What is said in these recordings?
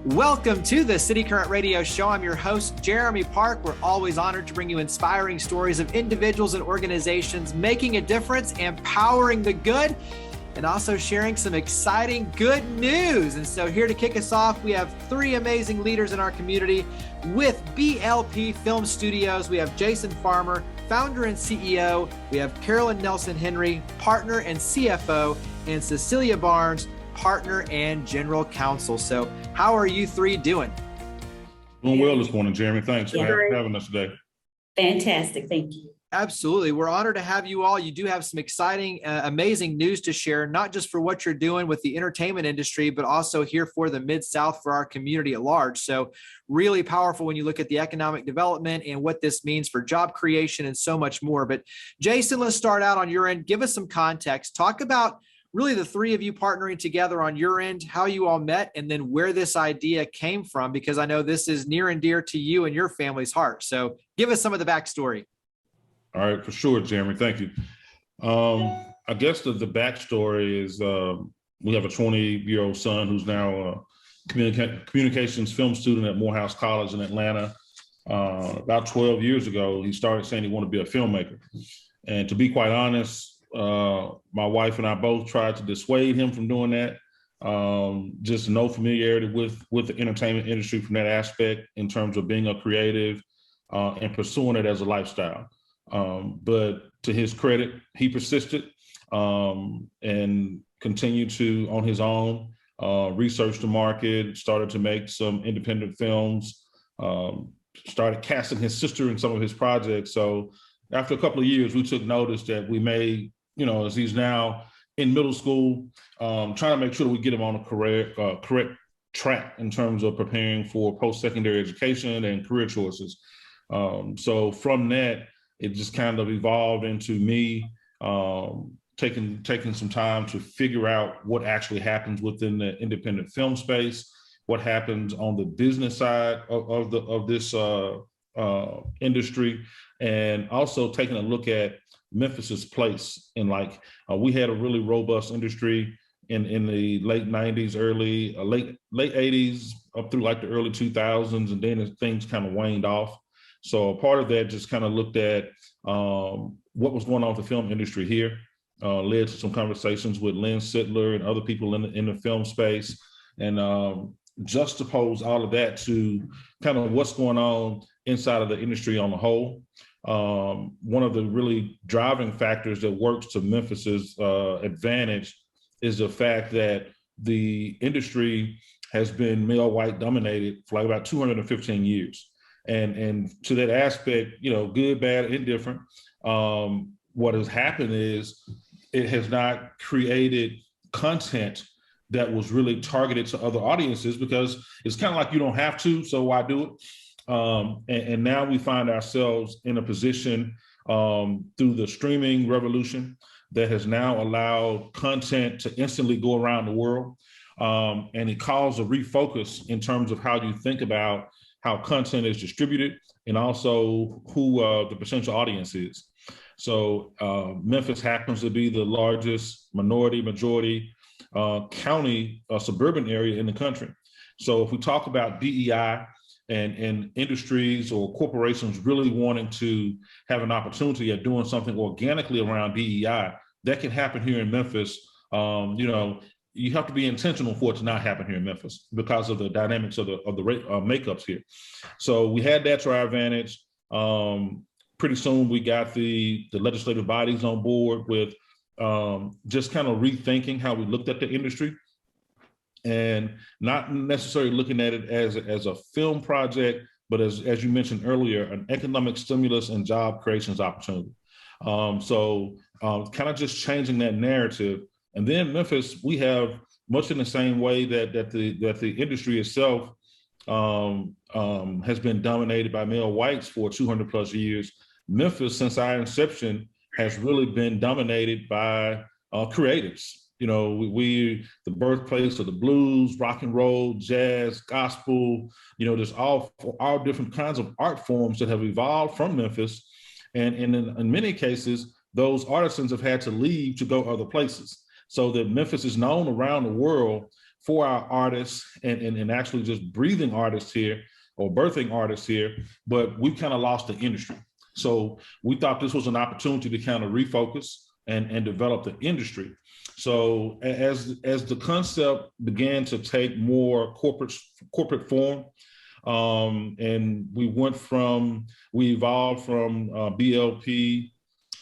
Welcome to the City Current Radio Show. I'm your host, Jeremy Park. We're always honored to bring you inspiring stories of individuals and organizations making a difference, empowering the good, and also sharing some exciting good news. And so here to kick us off, we have three amazing leaders in our community with BLP Film Studios. We have Jason Farmer, founder and CEO. We have Carolyn Nelson Henry, partner and CFO, and Cecilia Barnes, partner and general counsel. So how are you three doing? Doing well this morning, Jeremy. Thanks for having us today. Fantastic. Thank you. Absolutely. We're honored to have you all. You do have some exciting, amazing news to share, not just for what you're doing with the entertainment industry, but also here for the Mid-South, for our community at large. So really powerful when you look at the economic development and what this means for job creation and so much more. But Jason, let's start out on your end. Give us some context. Talk about really the three of you partnering together on your end, how you all met, and then where this idea came from, because I know this is near and dear to you and your family's heart. So give us some of the backstory. All right, for sure, Jeremy. Thank you. I guess the backstory is we have a 20-year-old son who's now a communications film student at Morehouse College in Atlanta. About 12 years ago, he started saying he wanted to be a filmmaker. And to be quite honest, my wife and I both tried to dissuade him from doing that. Just no familiarity with the entertainment industry from that aspect in terms of being a creative and pursuing it as a lifestyle. But to his credit, he persisted and continued to, on his own, research the market, started to make some independent films, started casting his sister in some of his projects. So after a couple of years, we took notice that we made, as he's now in middle school, trying to make sure that we get him on a correct track in terms of preparing for post-secondary education and career choices. So from that, it just kind of evolved into me taking some time to figure out what actually happens within the independent film space, what happens on the business side of this industry, and also taking a look at Memphis's place in we had a really robust industry in the late 90s, late 80s up through the early 2000s, and then things kind of waned off. So part of that just kind of looked at what was going on with the film industry here, led to some conversations with Lynn Sittler and other people in the film space, and juxtapose all of that to kind of what's going on inside of the industry on the whole. One of the really driving factors that works to Memphis's advantage is the fact that the industry has been male white dominated for about 215 years. And to that aspect, good, bad, indifferent, what has happened is it has not created content that was really targeted to other audiences, because it's kind of like you don't have to, so why do it? And now we find ourselves in a position through the streaming revolution that has now allowed content to instantly go around the world. And it calls a refocus in terms of how you think about how content is distributed and also who the potential audience is. So Memphis happens to be the largest majority county suburban area in the country. So if we talk about DEI and industries or corporations really wanting to have an opportunity at doing something organically around DEI, that can happen here in Memphis. You have to be intentional for it to not happen here in Memphis because of the dynamics of the makeups here. So we had that to our advantage. Pretty soon we got the legislative bodies on board with just kind of rethinking how we looked at the industry, and not necessarily looking at it as a film project, but as you mentioned earlier, an economic stimulus and job creations opportunity. So kind of just changing that narrative. And then Memphis, we have much in the same way that the industry itself has been dominated by male whites for 200 plus years. Memphis, since our inception, has really been dominated by creatives. We the birthplace of the blues, rock and roll, jazz, gospel. There's all different kinds of art forms that have evolved from Memphis, and in many cases, those artisans have had to leave to go other places. So that Memphis is known around the world for our artists and actually just breathing artists here or birthing artists here, but we kind of lost the industry. So we thought this was an opportunity to kind of refocus and develop the industry. So as the concept began to take more corporate form, and we evolved from BLP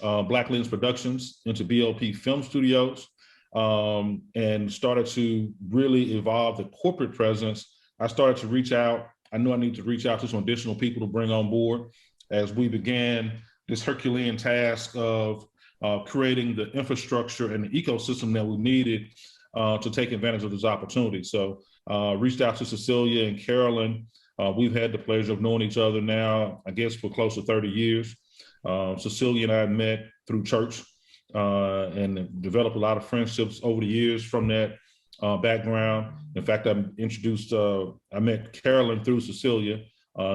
Black Lens Productions into BLP Film Studios, and started to really evolve the corporate presence. I started to reach out. I knew I needed to reach out to some additional people to bring on board as we began this Herculean task of creating the infrastructure and the ecosystem that we needed to take advantage of this opportunity. So reached out to Cecilia and Carolyn. We've had the pleasure of knowing each other now, I guess, for close to 30 years. Cecilia and I met through church and developed a lot of friendships over the years from that background. In fact, I met Carolyn through Cecilia.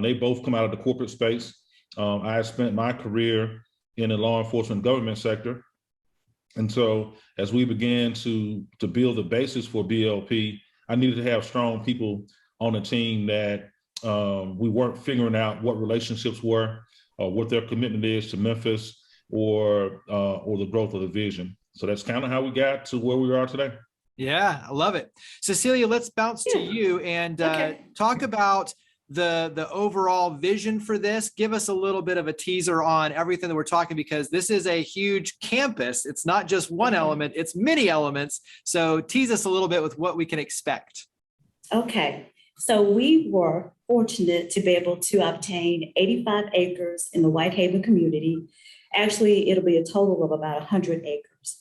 They both come out of the corporate space. I spent my career in the law enforcement government sector. And so as we began to build the basis for BLP, I needed to have strong people on the team that we weren't figuring out what relationships were, what their commitment is to Memphis or the growth of the vision. So that's kind of how we got to where we are today. Yeah, I love it. Cecilia, let's bounce to you and talk about the overall vision for this. Give us a little bit of a teaser on everything that we're talking, because this is a huge campus. It's not just one element, it's many elements. So tease us a little bit with what we can expect. Okay, so we were fortunate to be able to obtain 85 acres in the Whitehaven community. Actually, it'll be a total of about 100 acres.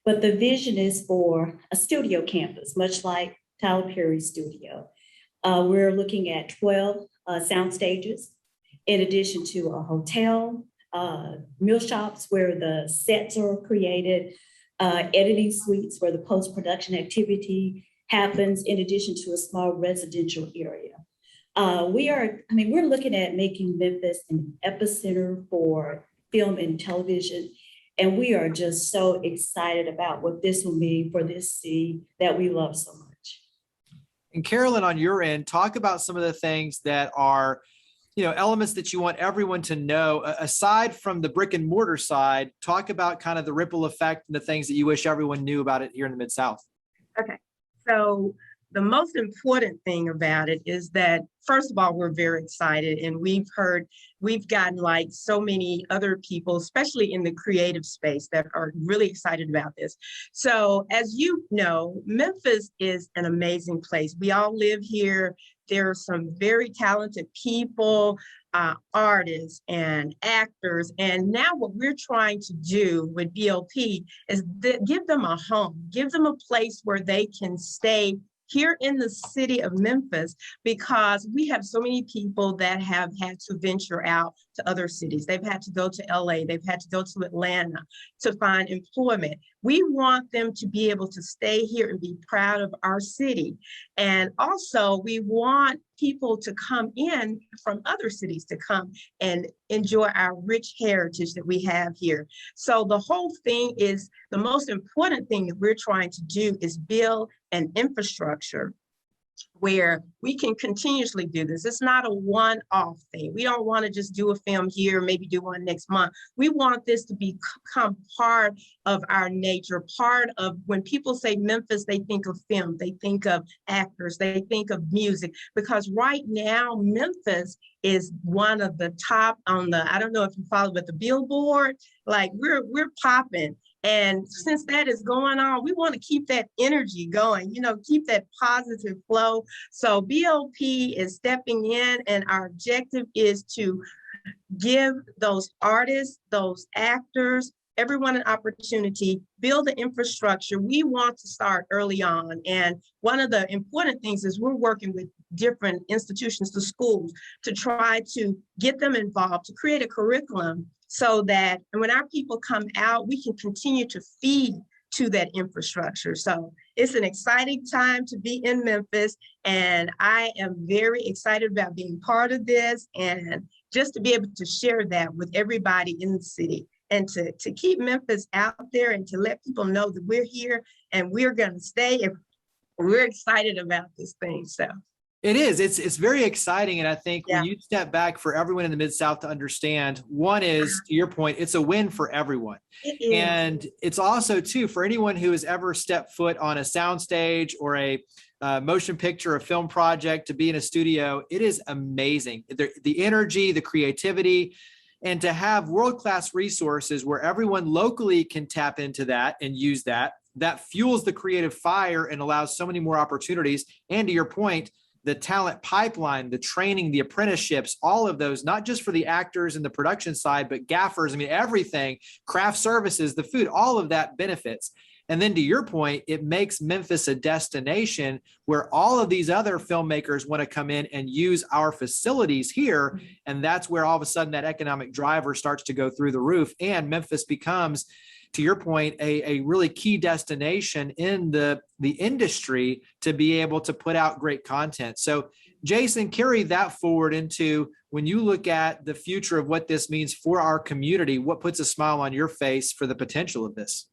But the vision is for a studio campus, much like Tyler Perry's studio. We're looking at 12 sound stages, in addition to a hotel, meal shops where the sets are created, editing suites where the post-production activity happens, in addition to a small residential area. We're looking at making Memphis an epicenter for film and television. And we are just so excited about what this will mean for this city that we love so much. And Carolyn, on your end, talk about some of the things that are, elements that you want everyone to know, aside from the brick and mortar side. Talk about kind of the ripple effect and the things that you wish everyone knew about it here in the Mid-South. Okay, so the most important thing about it is that, first of all, we're very excited, and we've gotten like so many other people, especially in the creative space, that are really excited about this. So as you know, Memphis is an amazing place. We all live here. There are some very talented people, artists and actors. And now what we're trying to do with BLP is give them a home, give them a place where they can stay here in the city of Memphis, because we have so many people that have had to venture out to other cities. They've had to go to LA, they've had to go to Atlanta to find employment. We want them to be able to stay here and be proud of our city. And also we want people to come in from other cities to come and enjoy our rich heritage that we have here. So the whole thing is, the most important thing that we're trying to do is build an infrastructure where we can continuously do this. It's not a one-off thing. We don't want to just do a film here, maybe do one next month. We want this to become part of our nature, part of when people say Memphis, they think of film, they think of actors, they think of music, because right now Memphis is one of the top on the, I don't know if you follow, but the Billboard, like we're popping. And since that is going on, we want to keep that energy going, keep that positive flow. So BLP is stepping in, and our objective is to give those artists, those actors, everyone an opportunity, build the infrastructure. We want to start early on. And one of the important things is we're working with different institutions, the schools, to try to get them involved, to create a curriculum so that when our people come out, we can continue to feed to that infrastructure. So it's an exciting time to be in Memphis, and I am very excited about being part of this, and just to be able to share that with everybody in the city, and to keep Memphis out there, and to let people know that we're here and we're going to stay. we're excited about this thing. So it is. It's very exciting. And I think yeah, when you step back for everyone in the Mid-South to understand, one is, to your point, it's a win for everyone. it is. And it's also, too, for anyone who has ever stepped foot on a soundstage or a motion picture, a film project, to be in a studio, it is amazing. The energy, the creativity, and to have world-class resources where everyone locally can tap into that and use that fuels the creative fire and allows so many more opportunities. And to your point, the talent pipeline, the training, the apprenticeships, all of those, not just for the actors and the production side, but gaffers, I mean, everything, craft services, the food, all of that benefits. And then to your point, it makes Memphis a destination where all of these other filmmakers want to come in and use our facilities here. And that's where all of a sudden that economic driver starts to go through the roof. And Memphis becomes, to your point, a really key destination in the industry to be able to put out great content. So Jason, carry that forward into when you look at the future of what this means for our community, what puts a smile on your face for the potential of this?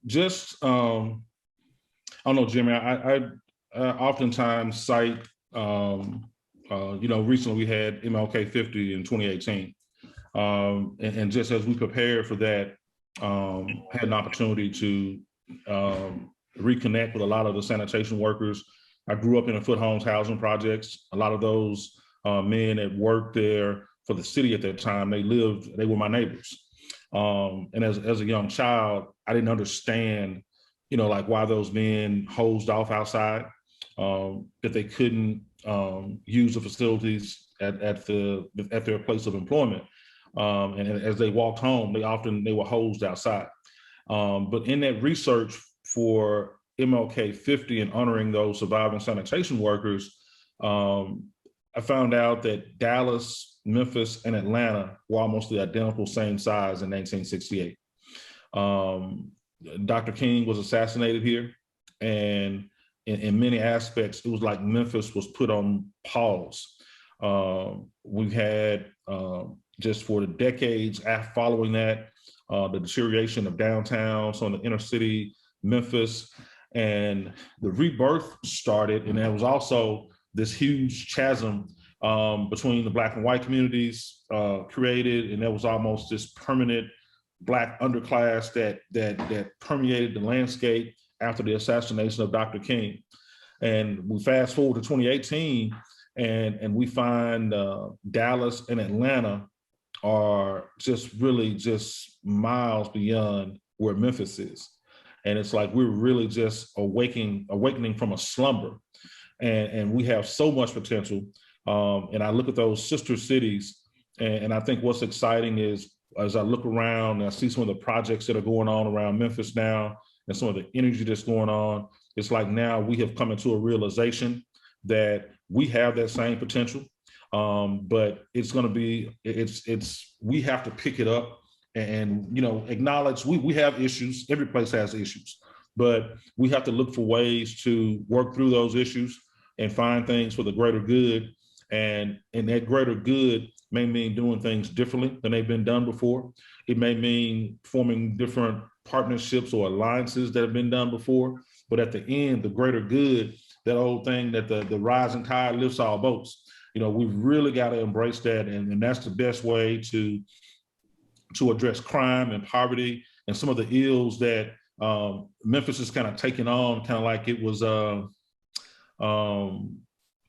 Just, I don't know, Jimmy, I oftentimes cite, recently we had MLK 50 in 2018. And just as we prepared for that, had an opportunity to reconnect with a lot of the sanitation workers. I grew up in the Foot Homes housing projects. A lot of those men that worked there for the city at that time, they were my neighbors. And as a young child, I didn't understand, like why those men hosed off outside, that they couldn't use the facilities at their place of employment. And as they walked home, they were hosed outside. But in that research for MLK 50 and honoring those surviving sanitation workers, I found out that Dallas, Memphis, and Atlanta were almost the identical same size in 1968. Dr. King was assassinated here, and in many aspects, it was like Memphis was put on pause. We've had, just for the decades following that, the deterioration of downtown, so in the inner city, Memphis, and the rebirth started, and there was also this huge chasm between the Black and white communities created, and there was almost this permanent Black underclass that permeated the landscape after the assassination of Dr. King. And we fast forward to 2018, and we find Dallas and Atlanta are really just miles beyond where Memphis is. And it's like we're really just awakening from a slumber. And we have so much potential. And I look at those sister cities, and I think what's exciting is, as I look around and I see some of the projects that are going on around Memphis now, and some of the energy that's going on, it's like now we have come into a realization that we have that same potential. But it's going to be, we have to pick it up and acknowledge we have issues. Every place has issues, but we have to look for ways to work through those issues and find things for the greater good. And that greater good may mean doing things differently than they've been done before. It may mean forming different partnerships or alliances that have been done before. But at the end, the greater good, that old thing that the rising tide lifts all boats. We've really got to embrace that. And that's the best way to address crime and poverty and some of the ills that Memphis is kind of taking on, kind of like it was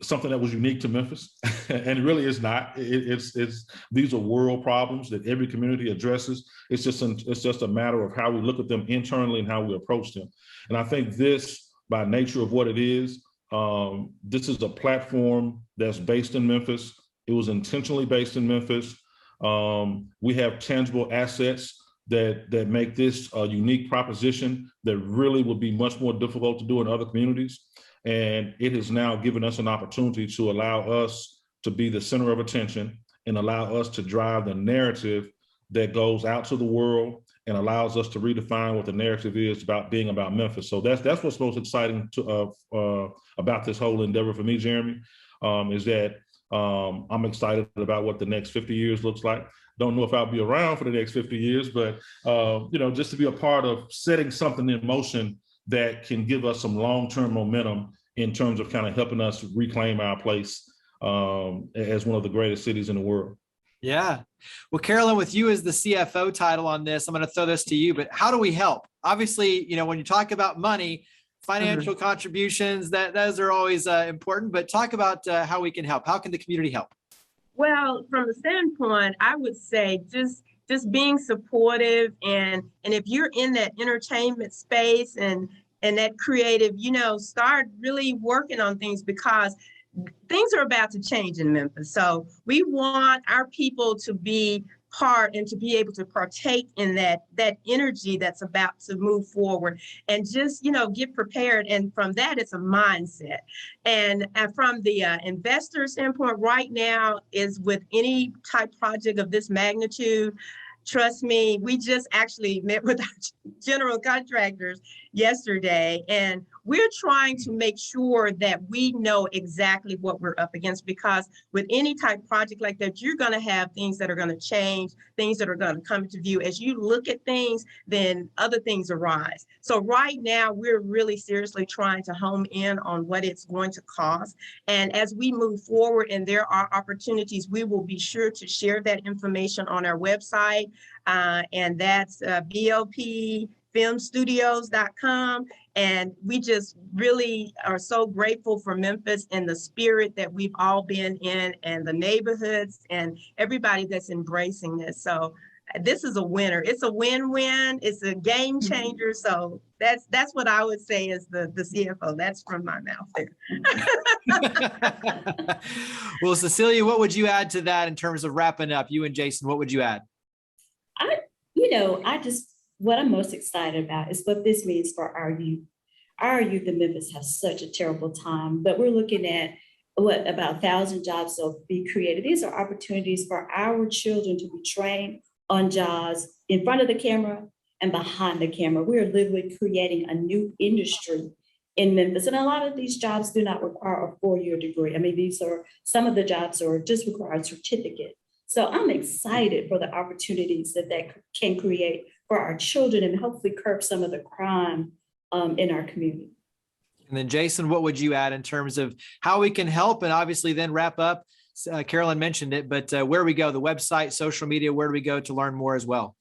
something that was unique to Memphis. And it really is not. These are world problems that every community addresses. It's just a matter of how we look at them internally and how we approach them. And I think this, by nature of what it is, this is a platform that's based in Memphis. It was intentionally based in Memphis. We have tangible assets that make this a unique proposition that really would be much more difficult to do in other communities. And it has now given us an opportunity to allow us to be the center of attention and allow us to drive the narrative that goes out to the world and allows us to redefine what the narrative is about being about Memphis. So that's what's most exciting about this whole endeavor for me, Jeremy, is that I'm excited about what the next 50 years looks like. Don't know if I'll be around for the next 50 years, but just to be a part of setting something in motion that can give us some long-term momentum in terms of kind of helping us reclaim our place as one of the greatest cities in the world. Yeah. Well, Carolyn, with you as the CFO title on this, I'm going to throw this to you, but how do we help? Obviously, when you talk about money, financial contributions, those are always important, but talk about how we can help. How can the community help? Well, from the standpoint, I would say just being supportive, and if you're in that entertainment space and that creative, start really working on things, because things are about to change in Memphis. So we want our people to be part and to be able to partake in that energy that's about to move forward, and just, get prepared. And from that, it's a mindset. And from the investor standpoint, right now is with any type project of this magnitude, trust me, we just actually met with our general contractors yesterday, and we're trying to make sure that we know exactly what we're up against, because with any type project like that, you're going to have things that are going to change, things that are going to come into view. As you look at things, then other things arise. So right now, we're really seriously trying to home in on what it's going to cost. And as we move forward and there are opportunities, we will be sure to share that information on our website. And that's BLP Film Studios.com. And we just really are so grateful for Memphis and the spirit that we've all been in, and the neighborhoods and everybody that's embracing this. So this is a winner. It's a win-win. It's a game changer. So that's what I would say as the CFO. That's from my mouth there. Well, Cecilia, what would you add to that in terms of wrapping up? You and Jason, what would you add? What I'm most excited about is what this means for our youth. Our youth in Memphis have such a terrible time, but we're looking at about 1,000 jobs will be created. These are opportunities for our children to be trained on jobs in front of the camera and behind the camera. We're literally creating a new industry in Memphis. And a lot of these jobs do not require a 4-year degree. I mean, some of the jobs are just require a certificate. So I'm excited for the opportunities that can create for our children, and hopefully curb some of the crime in our community. And then Jason, what would you add in terms of how we can help, and obviously then wrap up? Carolyn mentioned it, but where we go, the website, social media, where do we go to learn more as well?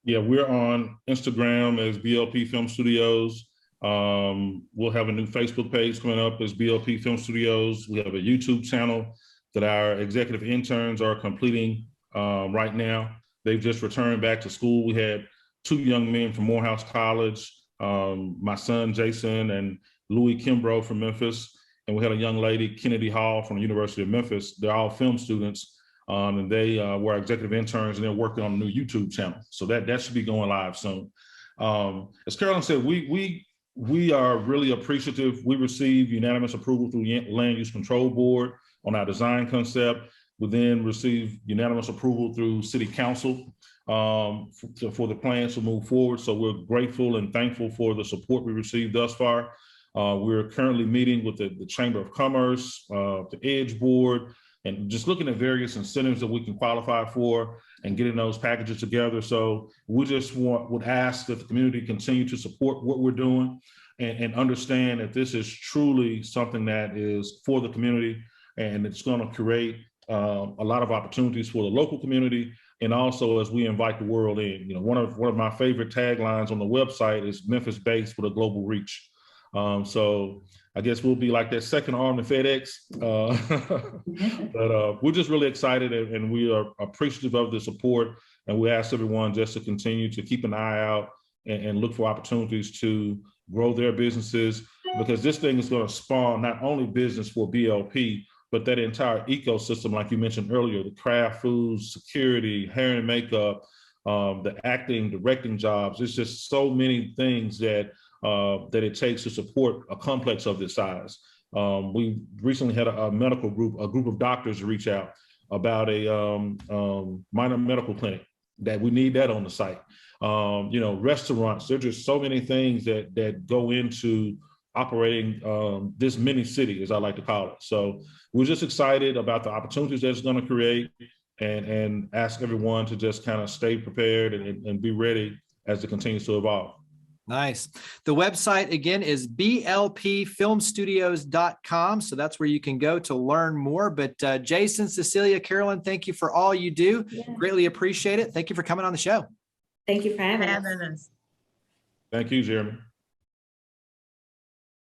Yeah, we're on Instagram as BLP Film Studios. We'll have a new Facebook page coming up as BLP Film Studios. We have a YouTube channel that our executive interns are completing right now. They've just returned back to school. We had 2 young men from Morehouse College, my son, Jason, and Louis Kimbrough from Memphis. And we had a young lady, Kennedy Hall from the University of Memphis. They're all film students, and they were executive interns, and they're working on a new YouTube channel. So that should be going live soon. As Carolyn said, we are really appreciative. We received unanimous approval through the Land Use Control Board on our design concept. We then received unanimous approval through City Council for the plans to move forward. So we're grateful and thankful for the support we received thus far. We're currently meeting with the Chamber of Commerce, the Edge Board, and just looking at various incentives that we can qualify for and getting those packages together. So we just would ask that the community continue to support what we're doing and understand that this is truly something that is for the community, and it's going to create a lot of opportunities for the local community, and also as we invite the world in. One of my favorite taglines on the website is Memphis based with a global reach. So I guess we'll be like that second arm to FedEx, but we're just really excited, and we are appreciative of the support, and we ask everyone just to continue to keep an eye out and look for opportunities to grow their businesses, because this thing is going to spawn not only business for BLP, but that entire ecosystem, like you mentioned earlier, the craft foods, security, hair and makeup, the acting, directing jobs. It's just so many things that it takes to support a complex of this size. We recently had a group of doctors reach out about a minor medical clinic, that we need that on the site. Restaurants, there's just so many things that go into operating this mini city, as I like to call it. So we're just excited about the opportunities that it's going to create, and ask everyone to just kind of stay prepared and be ready as it continues to evolve. Nice. The website again is blpfilmstudios.com. So that's where you can go to learn more. But Jason, Cecilia, Carolyn, thank you for all you do. Yeah. Greatly appreciate it. Thank you for coming on the show. Thank you for having us. Having us. Thank you, Jeremy.